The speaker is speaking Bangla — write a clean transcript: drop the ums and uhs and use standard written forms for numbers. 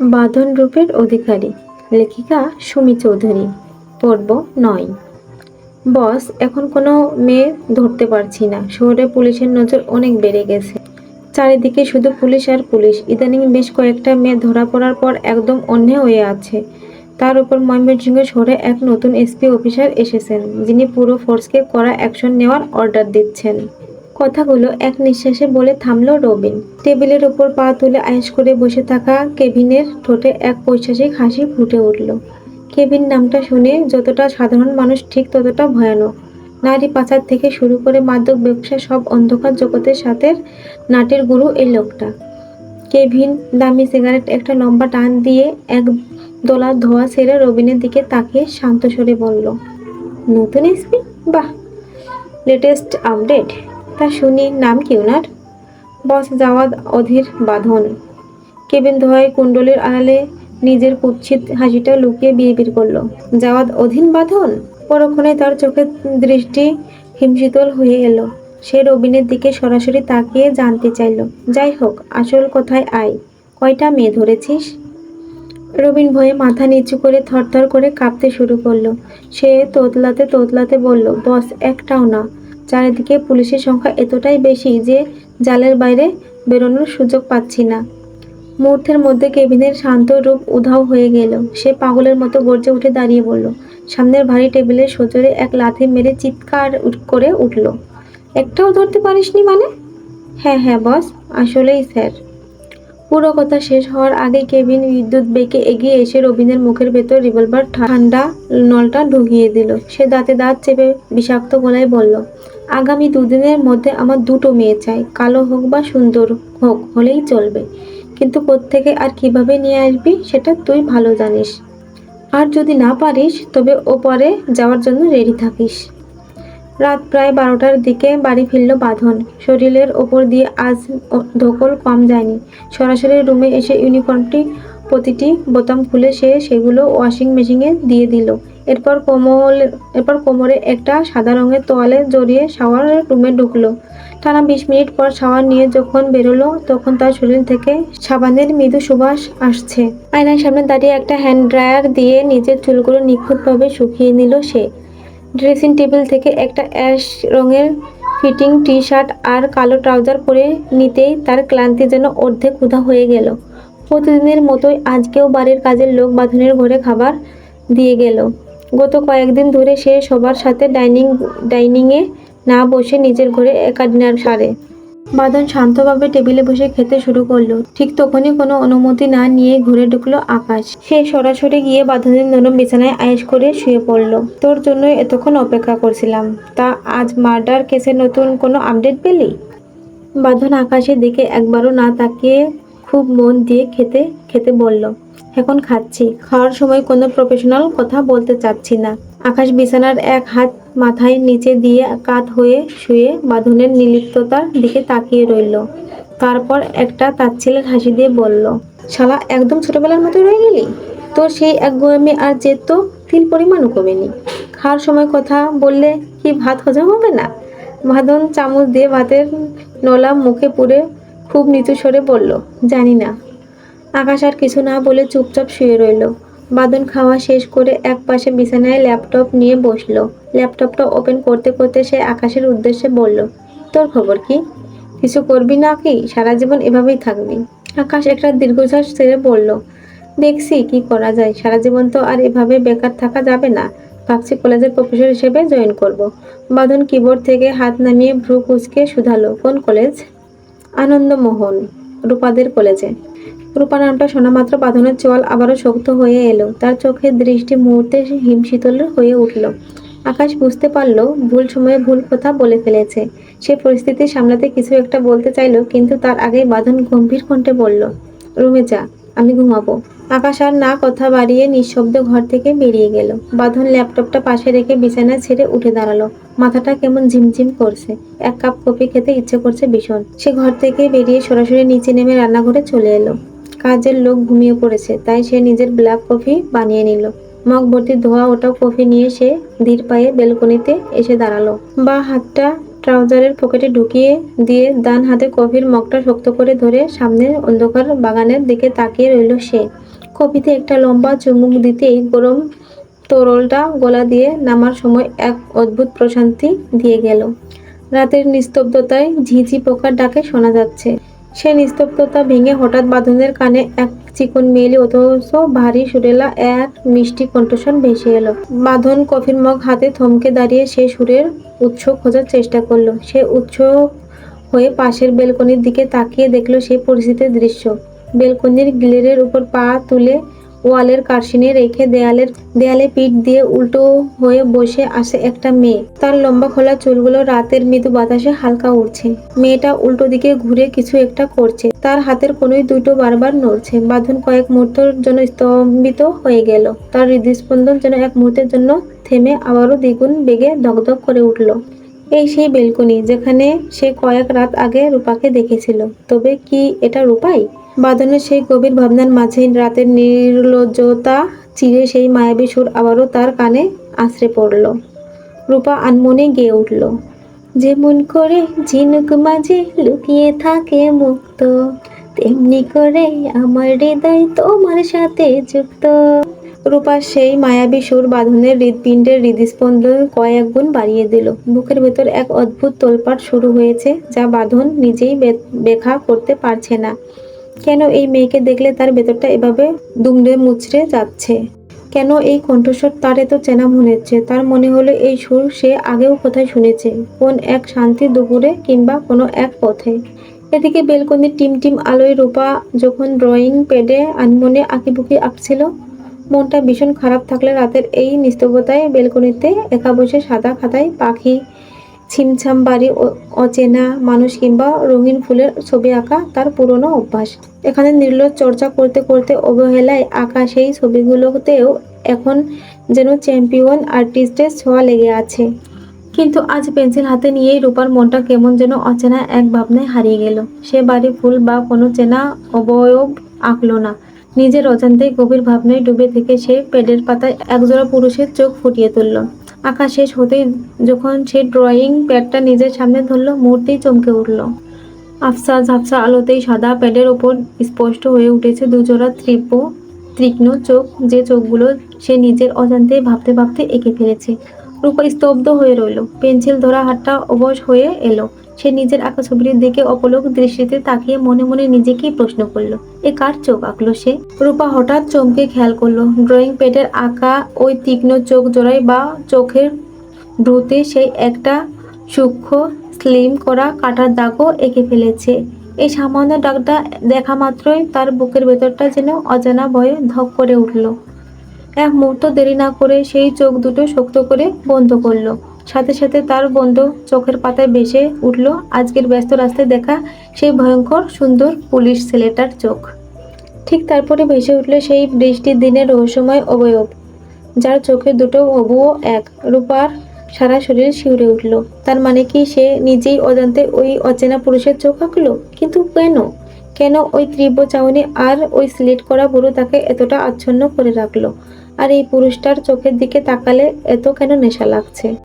বাঁধন রূপের অধিকারী, লেখিকা সুমি চৌধুরী। পর্ব ৯। বস, এখন কোনো মেয়ে ধরতে পারছি না। শহরে পুলিশের নজর অনেক বেড়ে গেছে। চারিদিকে শুধু পুলিশ আর পুলিশ। ইদানিং বেশ কয়েকটা মেয়ে ধরা পড়ার পর একদম অন্য হয়ে আছে। তার উপর ময়মনসিংহ শহরে এক নতুন এসপি অফিসার এসেছেন, যিনি পুরো ফোর্সকে কড়া অ্যাকশন নেওয়ার অর্ডার দিচ্ছেন। কথাগুলো এক নিঃশ্বাসে বলে থামল রবিন। টেবিলের ওপর পা তুলে আয়েশ করে বসে থাকা কেভিনের ঠোঁটে এক পৈশাচিক হাসি ফুটে উঠল। কেভিন নামটা শুনে যতটা সাধারণ মানুষ, ঠিক ততটা ভয়ানক। নারী পাচার থেকে শুরু করে মাদক ব্যবসা, সব অন্ধকার জগতের সাথে নাটের গুরু এই লোকটা। কেভিন দামি সিগারেট একটা লম্বা টান দিয়ে এক দোলা ধোঁয়া ছেড়ে রবিনের দিকে তাকিয়ে শান্ত স্বরে বলল, নতুন এসপি? বাহ, লেটেস্ট আপডেট। তা শুনি, নাম কি ওনার? বস, জাওয়াদ অধীর বাঁধন। কেবিন ধোঁয়ায় কুণ্ডলীর আড়ালে নিজের কুৎসিত হাসিটা লুকিয়ে বিড়বিড় করল, জাওয়াদ অধীন বাঁধন। পরক্ষণে তার চোখের দৃষ্টি হিমশীতল হয়ে এলো। সে রবিনের দিকে সরাসরি তাকিয়ে জানতে চাইল, যাই হোক, আসল কথায় আয়, কয়টা মেয়ে ধরেছিস? রবিন ভয়ে মাথা নিচু করে থরথর করে কাঁপতে শুরু করলো। সে তোতলাতে তোতলাতে বলল, বস, একটাও না। চারিদিকে পুলিশের সংখ্যা এতটাই বেশি যে জালের বাইরে বেরোনোর সুযোগ পাচ্ছি না। মুহূর্তের মধ্যে কেবিনের শান্ত রূপ উধাও হয়ে গেল। সে পাগলের মতো গর্জে উঠে দাঁড়িয়ে বলল, সামনের ভারী টেবিলের সোজরে এক লাথি মেরে চিৎকার করে উঠল, একটাও ধরতে পারিসনি মানে? হ্যাঁ হ্যাঁ বস, আসলেই স্যার। পুরো কথা শেষ হওয়ার আগেই কেবিন বিদ্যুৎ বেগে এগিয়ে এসে রবিনের মুখের ভেতর রিভলভার ঠান্ডা নলটা ঢুকিয়ে দিল। সে দাঁতে দাঁত চেপে বিষাক্ত গলায় বলল, আগামী 2 দিনের মধ্যে আমার 2টো মেয়ে চাই। কালো হোক বা সুন্দর হোক, হলেই চলবে। কিন্তু কোত্থেকে আর কিভাবে নিয়ে আসবি সেটা তুই ভালো জানিস। আর যদি না পারিস তবে ওপরে যাওয়ার জন্য রেডি থাকিস। রাত প্রায় 12টার দিকে বাড়ি ফিরল বাঁধন। শরীরের ওপর দিয়ে আজ ধকল কম যায়নি। সরাসরি রুমে এসে ইউনিফর্মটি প্রতিটি বোতাম খুলে সে সেগুলো ওয়াশিং মেশিনে দিয়ে দিল। এরপর কোমরে একটা সাদা রঙের তোয়ালে জড়িয়ে শাওয়ার রুমে ঢুকলো। টানা 20 মিনিট পর শাওয়ার নিয়ে যখন বেরোলো, তখন তার শরীর থেকে সাবানের মৃদু সুবাস আসছে। আয়নার সামনে দাঁড়িয়ে একটা হ্যান্ড ড্রায়ার দিয়ে নিজের চুলগুলো নিখুঁতভাবে শুকিয়ে নিল সে। ড্রেসিং টেবিল থেকে একটা অ্যাশ রঙের ফিটিং টি শার্ট আর কালো ট্রাউজার পরে নিতেই তার ক্লান্তি যেন অর্ধেক ক্ষুধা হয়ে গেল। প্রতিদিনের মতোই আজকেও বাড়ির কাজের লোক বাঁধনের ঘরে খাবার দিয়ে গেল। গত কয়েকদিন ধরে সে সবার সাথে ডাইনিংয়ে না বসে নিজের ঘরে একা ডিনার সারে। বাঁধন শান্তভাবে টেবিলে বসে খেতে শুরু করলো। ঠিক তখনই কোনো অনুমতি না নিয়ে ঘরে ঢুকলো আকাশ। সে সরাসরি গিয়ে বাঁধনের নরম বিছানায় আয়েশ করে শুয়ে পড়ল। তোর জন্য এতক্ষণ অপেক্ষা করছিলাম। তা আজ মার্ডার কেসের নতুন কোনো আপডেট পেলি? বাঁধন আকাশের দিকে একবারও না তাকিয়ে খুব মন দিয়ে খেতে খেতে বলল, এখন খাচ্ছি। খাওয়ার সময় কোনো প্রফেশনাল কথা বলতে চাচ্ছি না। আকাশ বিছানার এক হাত মাথায় নিচে দিয়ে কাত হয়ে শুয়ে বাঁধনের নির্লিপ্ততার দিকে তাকিয়ে রইল। তারপর একটা তাচ্ছিলের হাসি দিয়ে বলল, শালা, একদম ছোটবেলার মতো রয়ে গেলি। তোর সেই একগুঁয়েমি আর জেদ তো তিল পরিমাণও কমেনি। খাওয়ার সময় কথা বললে কি ভাত হজম হবে না? বাঁধন চামচ দিয়ে ভাতের নলা মুখে পুরে খুব নিচু স্বরে বলল, জানি না। আকাশ আর কিছু না বলে চুপচাপ শুয়ে রইল। বাঁধন খাওয়া শেষ করে এক পাশে বিছানায় ল্যাপটপ নিয়ে বসলো। ল্যাপটপটা ওপেন করতে করতে সে আকাশের উদ্দেশ্যে বলল, তোর খবর কি? কিছু করবি না কি সারা জীবন এভাবেই থাকবি? আকাশ একটা দীর্ঘশ্বাস ছেড়ে বলল, দেখছি কি করা যায়। সারা জীবন তো আর এভাবে বেকার থাকা যাবে না। ভাবছি কলেজের প্রফেসর হিসেবে জয়েন করব। বাঁধন কিবোর্ড থেকে হাত নামিয়ে ভ্রু কুঁচকে শুধালো, কোন কলেজ? আনন্দমোহন, রূপাদের কলেজে। রূপা নামটা শোনা মাত্র বাঁধনের চোয়াল আবারও শক্ত হয়ে এলো। তার চোখের দৃষ্টি মুহূর্তে হিমশীতল হয়ে উঠল। আকাশ বুঝতে পারল ভুল সময়ে ভুল কথা বলে ফেলেছে। সে পরিস্থিতি সামলাতে কিছু একটা বলতে চাইল, কিন্তু তার আগেই বাঁধন গম্ভীর কণ্ঠে বলল, রুমে যা, আমি ঘুমাবো। আকাশ আর না কথা বাড়িয়ে নিঃশব্দে ঘর থেকে বেরিয়ে গেল। বাঁধন ল্যাপটপটা পাশে রেখে বিছানা ছেড়ে উঠে দাঁড়ালো। মাথাটা কেমন ঝিমঝিম করছে। এক কাপ কফি খেতে ইচ্ছে করছে ভীষণ। সে ঘর থেকে বেরিয়ে সরাসরি নিচে নেমে রান্নাঘরে চলে এলো। কাজের লোক ঘুমিয়ে পড়েছে, তাই সে নিজের ব্ল্যাক কফি বানিয়ে নিল। মগ ভর্তি ধোয়া ওটা কফি নিয়ে সে ধীর পায়ে বেলকনিতে এসে দাঁড়ালো। বাঁ হাতটা ট্রাউজারের পকেটে ঢুকিয়ে দিয়ে ডান হাতে কফির মগটা শক্ত করে ধরে সামনের অন্ধকার বাগানের দিকে তাকিয়ে রইল সে। কফিতে একটা লম্বা চুমুক দিতেই গরম তরলটা গলা দিয়ে নামার সময় এক অদ্ভুত প্রশান্তি দিয়ে গেল। রাতের নিস্তব্ধতায় ঝিঁঝি পোকার ডাকে শোনা যাচ্ছে। সে নিস্তব্ধতা ভেঙে হঠাৎ বাঁধনের কানে এক চিকন মেয়েলি অথচ ভারী সুরেলা এক মিষ্টি কণ্ঠস্বর ভেসে এলো। বাঁধন কফির মগ হাতে থমকে দাঁড়িয়ে সে সুরের উৎস খোঁজার চেষ্টা করলো। সে উৎস হয়ে পাশের বেলকনির দিকে তাকিয়ে দেখলো সেই পরিচিত দৃশ্য। বেলকনির গ্রিলের উপর পা তুলে ওয়ালের কার্শিনে রেখে দেয়ালে পিঠ দিয়ে উল্টো হয়ে বসে আছে একটা মেয়ে। তার লম্বা খোলা চুলগুলো রাতের মৃদু বাতাসে হালকা উড়ছে। মেয়েটা উল্টো দিকে ঘুরে কিছু একটা করছে। তার হাতের কনুই দুটো বারবার নড়ছে। বাঁধন কয়েক মুহূর্তের জন্য স্তম্ভিত হয়ে গেল। তার হৃদস্পন্দন যেন এক মুহূর্তের জন্য থেমে আবারও দ্বিগুণ বেগে ধকধক করে উঠল। এই সেই বেলকনি যেখানে সে কয়েক রাত আগে রূপাকে দেখেছিল। তবে কি এটা রূপাই? বাঁধনের সেই গভীর ভাবনার মাঝে রাতের নির্লজ্জতা চিরে সেই মায়াবী সুর আবারও তার কানে আছড়ে পড়ল। রূপা আনমনে গেয়ে উঠল, যেমন করে ঝিনুক মাঝে লুকিয়ে থাকে মুক্ত, তেমনি করে আমার হৃদয় তোমার সাথে যুক্ত। রূপার সেই মায়াবী সুর বাঁধনের হৃৎপিণ্ডের হৃদস্পন্দন কয়েক গুণ বাড়িয়ে দিল। বুকের ভেতর এক অদ্ভুত তোলপাড় শুরু হয়েছে, যা বাঁধন নিজেই ব্যাখ্যা করতে পারছে না। কেন এই মেয়েকে দেখলে তার ভেতরটা এভাবে দুমড়ে মুচড়ে যাচ্ছে? কেন এই কণ্ঠস্বর তার এত চেনা মনে হচ্ছে? তার মনে হলো এই সুর সে আগেও কোথায় শুনেছে, কোন এক শান্তির দুপুরে কিংবা কোনো এক পথে। এদিকে বেলকনির টিম আলোয় রূপা যখন ড্রয়িং প্যাডে আনমনে আঁকিবুকি আঁকছিল। মনটা ভীষণ খারাপ থাকলে রাতের এই নিস্তব্ধতায় বেলকনিতে একা বসে সাদা খাতায় পাখি, ছিমছাম বাড়ি, অচেনা মানুষ কিংবা রঙিন ফুলের ছবি আঁকা তার পুরনো অভ্যাস। এখানে নির্লজ্জ চর্চা করতে করতে অবহেলায় আঁকা সেই ছবিগুলোতেও এখন যেন চ্যাম্পিয়ন আর্টিস্টের ছোঁয়া লেগে আছে। কিন্তু আজ পেন্সিল হাতে নিয়েই রূপার মনটা কেমন যেন অচেনা এক ভাবনায় হারিয়ে গেল। সে বাড়ি, ফুল বা কোনো চেনা অবয়ব আঁকলো না। নিজের অজান্তেই গভীর ভাবনায় ডুবে থেকে সে প্যাডের পাতায় একজোড়া পুরুষের চোখ ফুটিয়ে তুলল। আঁকা শেষ হতেই যখন সে ড্রয়িং প্যাডটা নিজের সামনে ধরল, মুহূর্তেই চমকে উঠল। আফসা ঝাপসা আলোতেই সাদা প্যাডের ওপর স্পষ্ট হয়ে উঠেছে দুজোড়া তীক্ষ্ণ চোখ, যে চোখগুলো সে নিজের অজান্তেই ভাবতে ভাবতে এঁকে ফেলেছে। রূপা স্তব্ধ হয়ে রইল। পেন্সিল ধরা হাতটা অবশ হয়ে এলো। সে নিজের আঁকা ছবিটির দিকে অপলক দৃষ্টিতে তাকিয়ে মনে মনে নিজেকেই প্রশ্ন করল, এ কার চোখ আঁকলো সে? রূপা হঠাৎ চমকে খেয়াল করলো, ড্রয়িং প্যাডের আঁকা ওই তীক্ষ্ণ চোখ জোড়ায় বা চোখের ভ্রুতে সেই একটা সূক্ষ্ম স্লিম করা কাটার দাগও এঁকে ফেলেছে। এই সামান্য দাগটা দেখা মাত্রই তার বুকের ভেতরটা যেন অজানা ভয়ে ধক করে উঠল। এক মুহূর্ত দেরি না করে সেই চোখ দুটো শক্ত করে বন্ধ করলো। সাথে সাথে তার বন্ধ চোখের পাতায় ভেসে উঠল আজকের ব্যস্ত রাস্তায় দেখা সেই ভয়ঙ্কর সুন্দর পুলিশ ছেলেটার চোখ। ঠিক তারপরে ভেসে উঠল সেই বৃষ্টির দিনের রহস্যময় অবয়ব, যার চোখের দুটো হবুও এক। রূপার সারা শরীর শিউরে উঠল। তার মানে কি সে নিজেই অজান্তে ওই অচেনা পুরুষের চোখ আঁকলো? কিন্তু কেন? কেন ওই তীব্র চাহনি আর ওই স্লিট করা ভুরু তাকে এতটা আচ্ছন্ন করে রাখলো? আর এই পুরুষটার চোখের দিকে তাকালে এত কেন নেশা লাগছে?